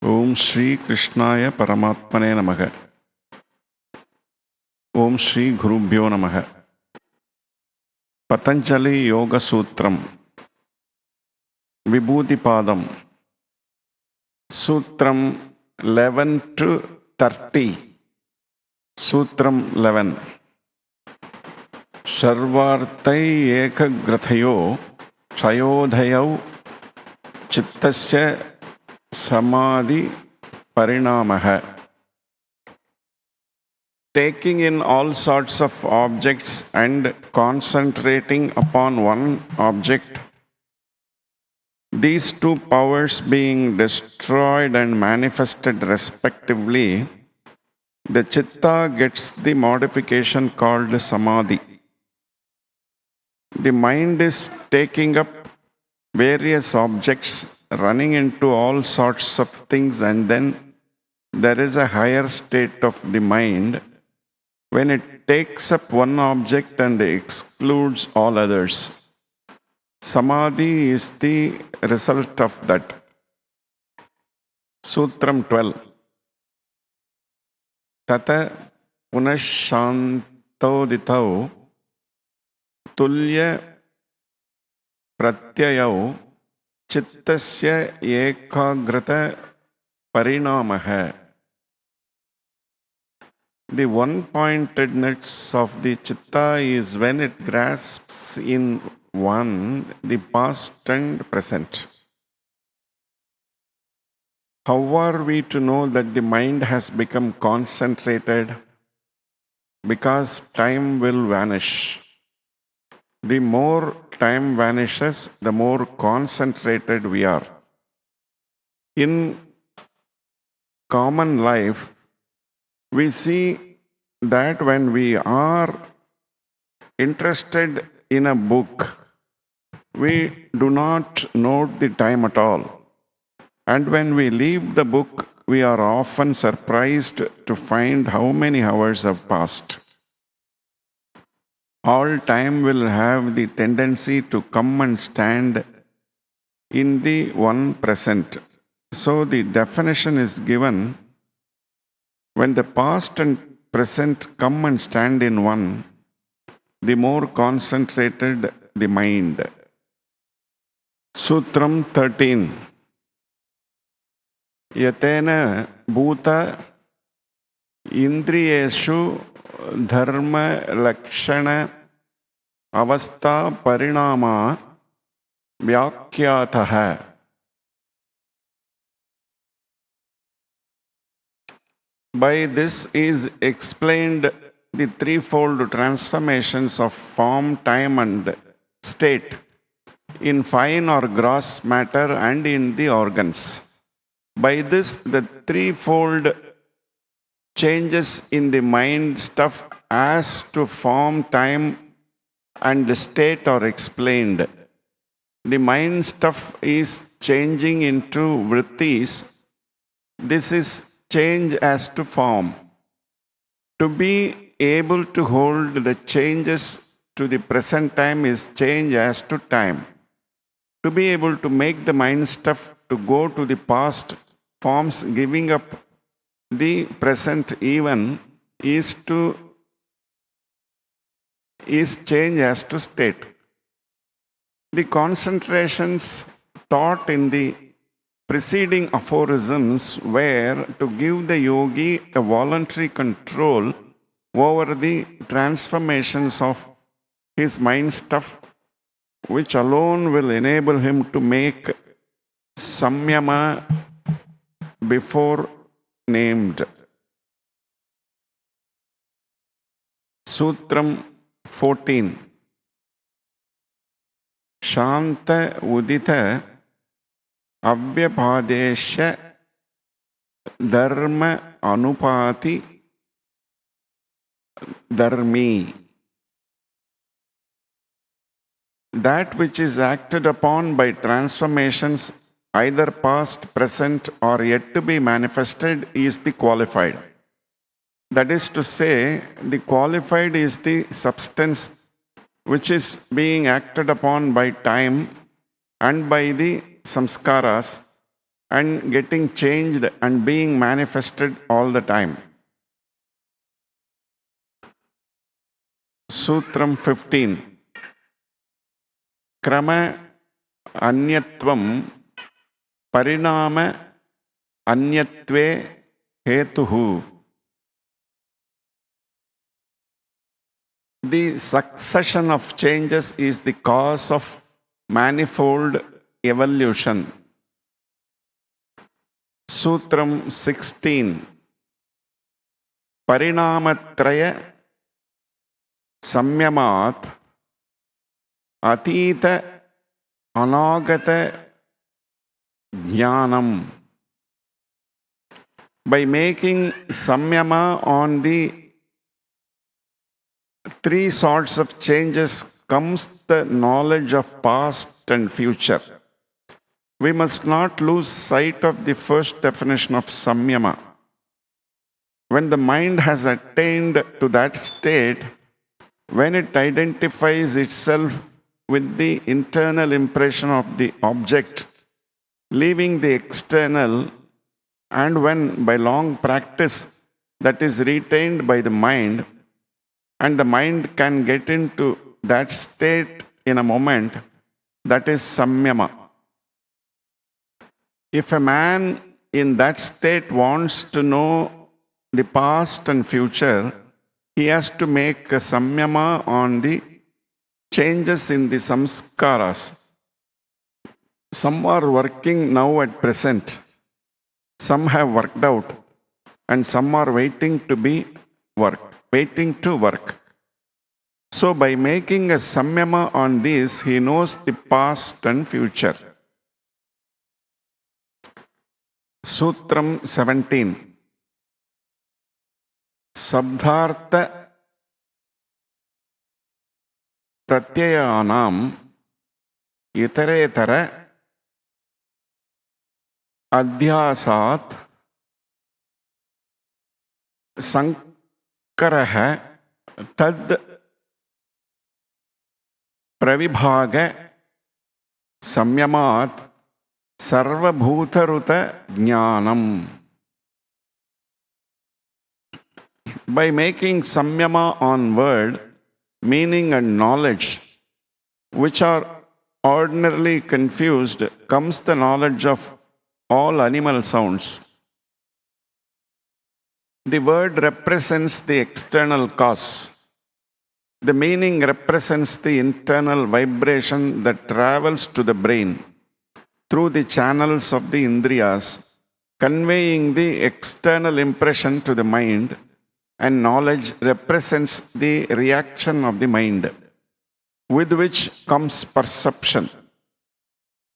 Om Shri Krishnaya Paramatmane Namaha. Om Shri Gurubhyo Namaha. Pathanjali Yoga Sutram. Vibhoothi Paadham. Sutram 11 to 30. Sutram 11. Sarvartai ekagrathyo chayodhayau chittasya samadhi parinamaha. Taking in all sorts of objects and concentrating upon one object, these two powers being destroyed and manifested respectively, the chitta gets the modification called samadhi. The mind is taking up various objects, running into all sorts of things, and then there is a higher state of the mind when it takes up one object and excludes all others. Samadhi is the result of that. Sutram 12. Tata punashantoditau tulya pratyayau chittasya ekagrata parinamaha. The one-pointedness of the chitta is when it grasps in one the past and present. How are we to know that the mind has become concentrated? Because time will vanish. The more time vanishes, the more concentrated we are. In common life, we see that when we are interested in a book, we do not note the time at all. And when we leave the book, we are often surprised to find how many hours have passed. All time will have the tendency to come and stand in the one present. So the definition is given: when the past and present come and stand in one, the more concentrated the mind. Sutram 13. Yatena bhuta indriyeshu dharma lakshana avastha parinama vyakyataha. By this is explained the threefold transformations of form, time, and state in fine or gross matter and in the organs. By this, the threefold changes in the mind stuff as to form, time, and state are explained. The mind stuff is changing into vrittis. This is change as to form. To be able to hold the changes to the present time is change as to time. To be able to make the mind stuff to go to the past forms, giving up the present even, is change as to state. The concentrations taught in the preceding aphorisms were to give the yogi a voluntary control over the transformations of his mind stuff, which alone will enable him to make samyama before named. Sutram 14. Shanta udita Avyapadesha dharma anupati dharmi. That which is acted upon by transformations, either past, present, or yet to be manifested, is the qualified. That is to say, the qualified is the substance which is being acted upon by time and by the samskaras, and getting changed and being manifested all the time. Sutram 15. Krama anyatvam parinama anyatve hetuhu. The succession of changes is the cause of manifold evolution. Sutram 16. Parinamatraya samyamat atita anagata jnanam. By making samyama on the three sorts of changes comes the knowledge of past and future. We must not lose sight of the first definition of samyama. When the mind has attained to that state, when it identifies itself with the internal impression of the object, leaving the external, and when by long practice that is retained by the mind, and the mind can get into that state in a moment, that is samyama. If a man in that state wants to know the past and future, he has to make a samyama on the changes in the samskaras. Some are working now at present, some have worked out, and some are waiting to work. So by making a samyama on this, he knows the past and future. Sutram 17. Sabdhartha pratyayanam itaretara adhyasat sankaraha tad pravibhaga samyamat sarvabhutaruta jnanam. By making samyama on word, meaning and knowledge, which are ordinarily confused, comes the knowledge of all animal sounds. The word represents the external cause. The meaning represents the internal vibration that travels to the brain through the channels of the indriyas, conveying the external impression to the mind, and knowledge represents the reaction of the mind, with which comes perception.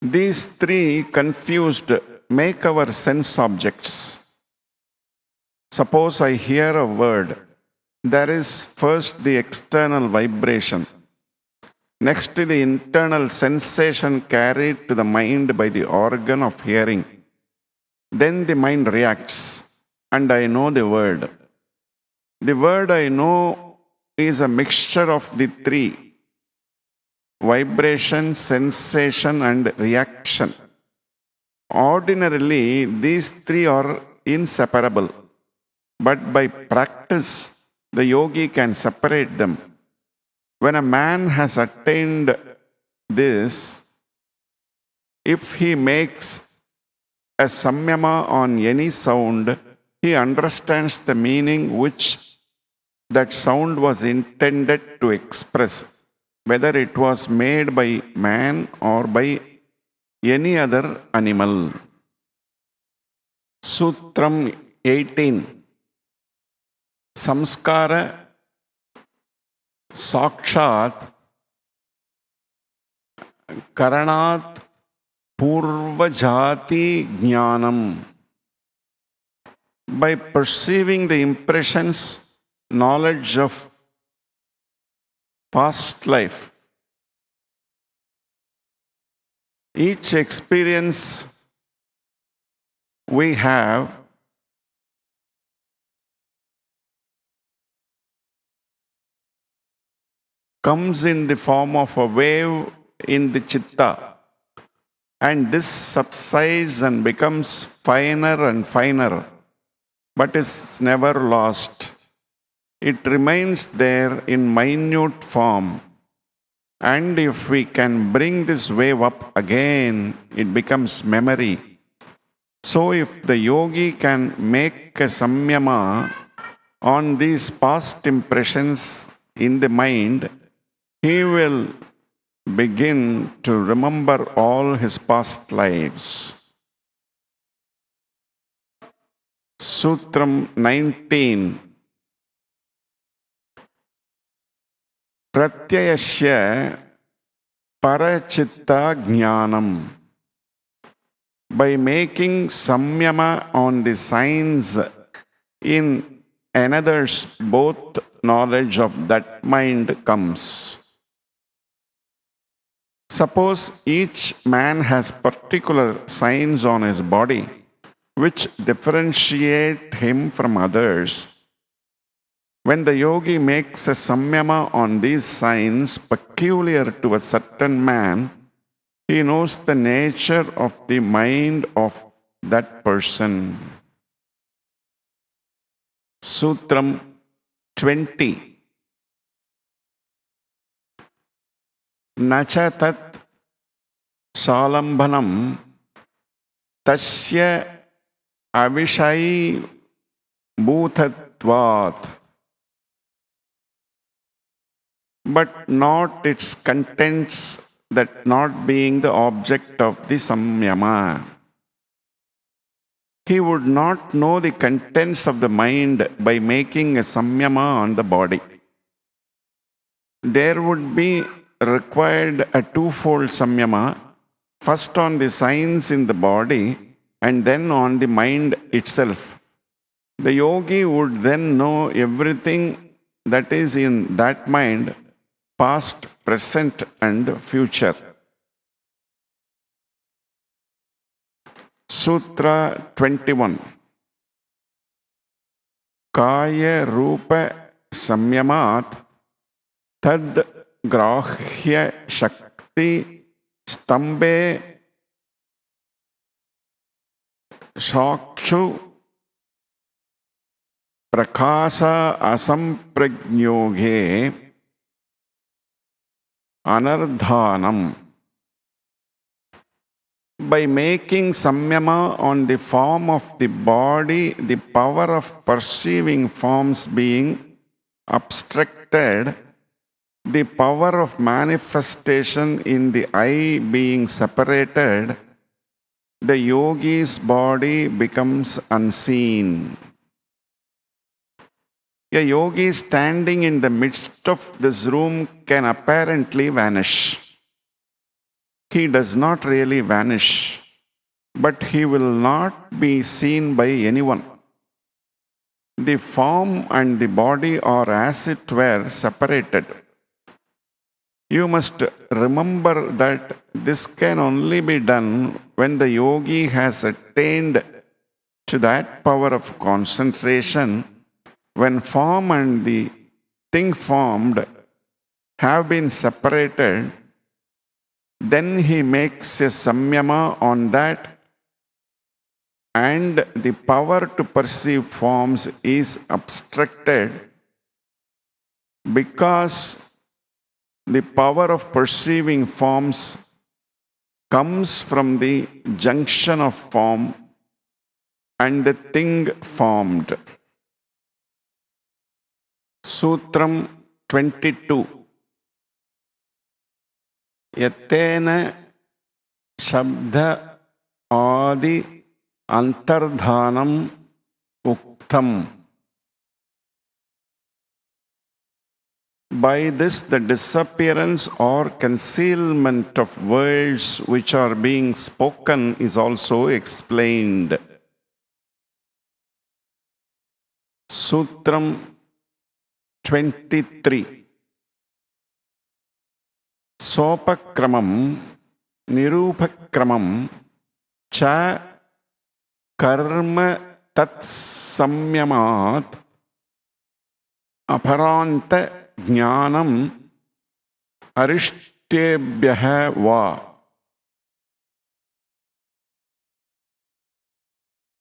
These three confused make our sense objects. Suppose I hear a word. There is first the external vibration, next the internal sensation carried to the mind by the organ of hearing. Then the mind reacts, and I know the word. The word I know is a mixture of the three: vibration, sensation, and reaction. Ordinarily, these three are inseparable, but by practice, the yogi can separate them. When a man has attained this, if he makes a samyama on any sound, he understands the meaning which that sound was intended to express, whether it was made by man or by any other animal. Sutram 18. Samskara sakshat karanat purvajati jnanam. By perceiving the impressions, knowledge of past life, each experience we have comes in the form of a wave in the chitta. And this subsides and becomes finer and finer, but is never lost. It remains there in minute form. And if we can bring this wave up again, it becomes memory. So if the yogi can make a samyama on these past impressions in the mind, he will begin to remember all his past lives. Sutram 19. Pratyayasya parachitta jnanam. By making samyama on the signs in another's, both knowledge of that mind comes. Suppose each man has particular signs on his body which differentiate him from others. When the yogi makes a samyama on these signs peculiar to a certain man, he knows the nature of the mind of that person. Sutram 20. Nacha tat salambhanam tasya avishai bhutatvat, but not its contents, that not being the object of the samyama. He would not know the contents of the mind by making a samyama on the body. There would be required a twofold samyama, first on the signs in the body and then on the mind itself. The yogi would then know everything that is in that mind, past, present, and future. Sutra 21. Kaya Rupa Samyamat Tad Grahya Shakti Stambe Shakshu Prakasa Asamprajnyoge Anardhanam. By making samyama on the form of the body, the power of perceiving forms being abstracted, the power of manifestation in the eye being separated, the yogi's body becomes unseen. A yogi standing in the midst of this room can apparently vanish. He does not really vanish, but he will not be seen by anyone. The form and the body are as it were separated. You must remember that this can only be done when the yogi has attained to that power of concentration, when form and the thing formed have been separated. Then he makes a samyama on that, and the power to perceive forms is abstracted because the power of perceiving forms comes from the junction of form and the thing formed. Sutram 22. Yattena Shabda Adi Antardhanam Uktam. By this, the disappearance or concealment of words which are being spoken is also explained. Sutram 23. Sopakramam Nirupakramam Cha Karma Tat Samyamat Aparanta Jnanam Arishtebhyaha Va.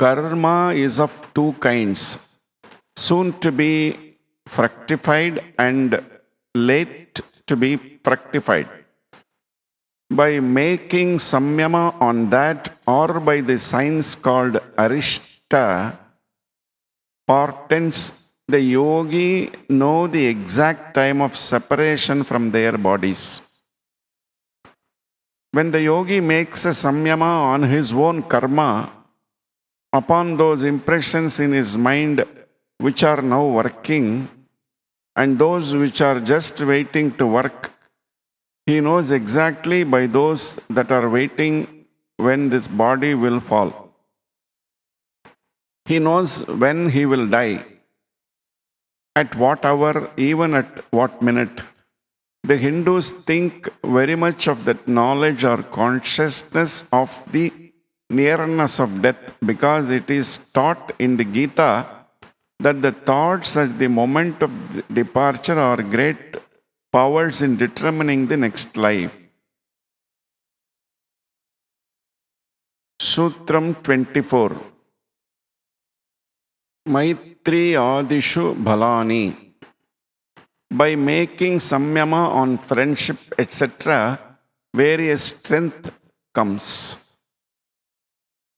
karma is of two kinds, soon to be fructified and late to be fructified. By making samyama on that, or by the science called arishta, portents, the yogi know the exact time of separation from their bodies. When the yogi makes a samyama on his own karma, upon those impressions in his mind which are now working and those which are just waiting to work, he knows exactly by those that are waiting when this body will fall. He knows when he will die, at what hour, even at what minute. The Hindus think very much of that knowledge or consciousness of the nearness of death, because it is taught in the Gita that the thoughts at the moment of departure are great powers in determining the next life. Sutram 24. Maitri Adishu Bhalani. By making samyama on friendship, etc., various strength comes.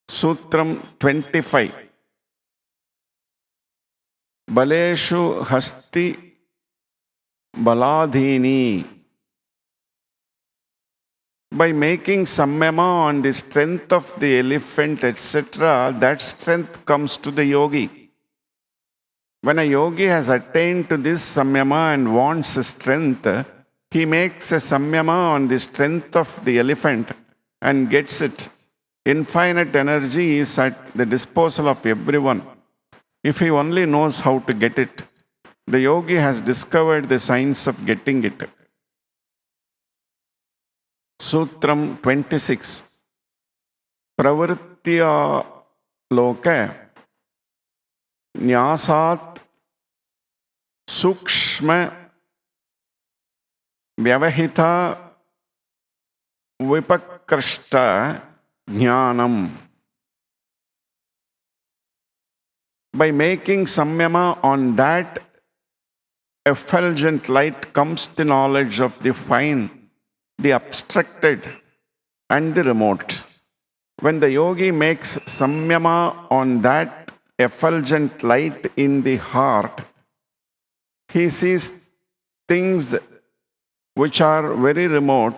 Sutram 25. Baleshu Hasti Baladhini. By making samyama on the strength of the elephant, etc., that strength comes to the yogi. When a yogi has attained to this samyama and wants strength, he makes a samyama on the strength of the elephant and gets it. Infinite energy is at the disposal of everyone. If he only knows how to get it, the yogi has discovered the science of getting it. Sutram 26. Pravritya loka nyasat sukshma vyavahita vipakrishta jnanam. By making samyama on that effulgent light comes the knowledge of the fine, the abstracted, and the remote. When the yogi makes samyama on that effulgent light in the heart, he sees things which are very remote,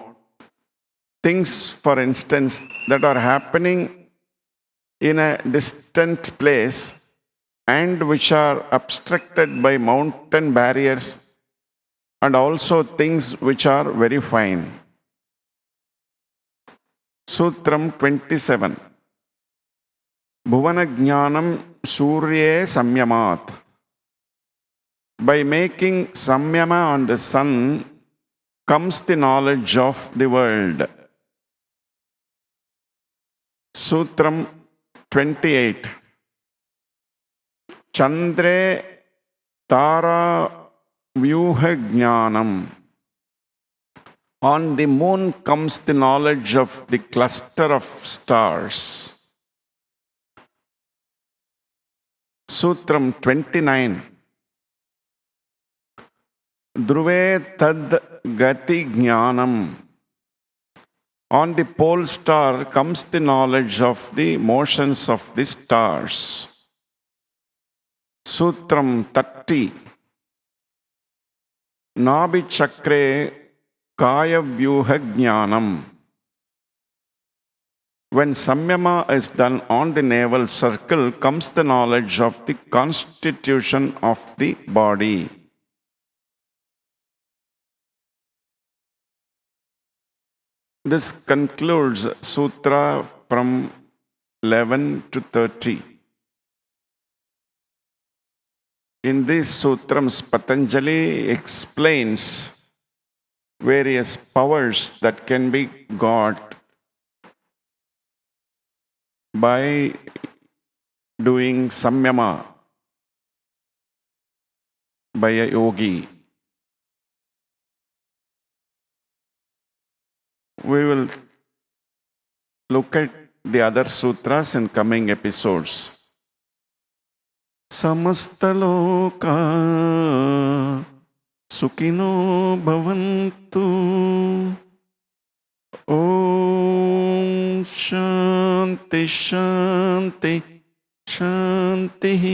things, for instance, that are happening in a distant place and which are obstructed by mountain barriers, and also things which are very fine. Sutram 27. Bhuvana Jnanam Surye Samyamat. By making samyama on the sun comes the knowledge of the world. Sutram 28. Chandre Tara Vyuha Jnanam. On the moon comes the knowledge of the cluster of stars. Sutram 29. Dhruve tad gati jnanam. On the pole star comes the knowledge of the motions of the stars. Sutram 30. Nabhi chakre kaya vyuha jnanam. When samyama is done on the navel circle comes the knowledge of the constitution of the body. This concludes Sutra from 11 to 30. In these Sutrams, Pathanjali explains various powers that can be got by doing samyama by a yogi. We will look at the other sutras in coming episodes. समस्तलोका सुखिनो भवन्तु। ॐ शान्ति शान्ति शान्तिः।